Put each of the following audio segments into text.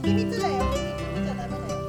秘密だよ。秘密見ちゃダメだよ。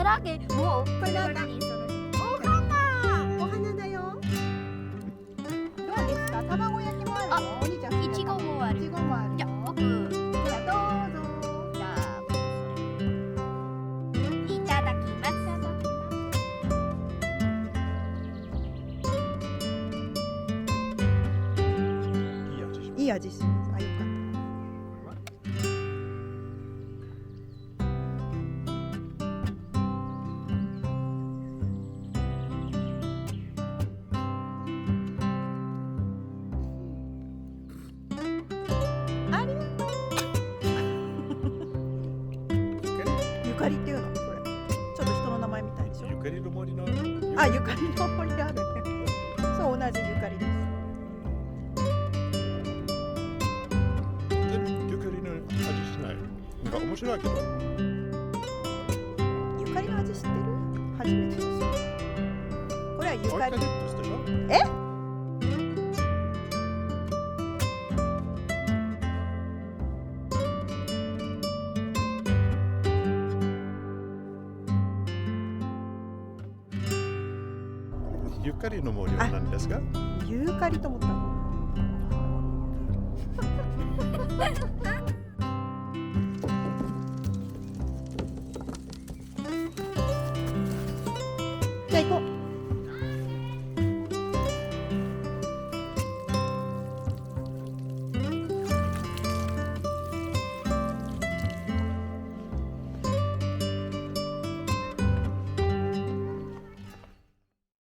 だらけ。もうこれなんだ何それ。お花だよ。どうですか？卵焼きもあるよ。お兄ちゃん。いちごもある。いちごもあるよ。じゃあ僕、じゃあどうぞ。じゃあ僕それいただきます。いい味します。あ、よかった。ありがとう。ゆかりっていうのこれ。ちょっと人の名前みたいでしょ。ゆかりの森のあ、ゆかりの森であるね。そう、同じゆかりです。全部ゆかりの味しない。なんか面白いけど。ゆかりの味知ってる？初めてです。これはゆかり。オイカリプトスでしょ？え？ゆかりの森は何ですか？ユーカリと思ったの。じゃあ行こう。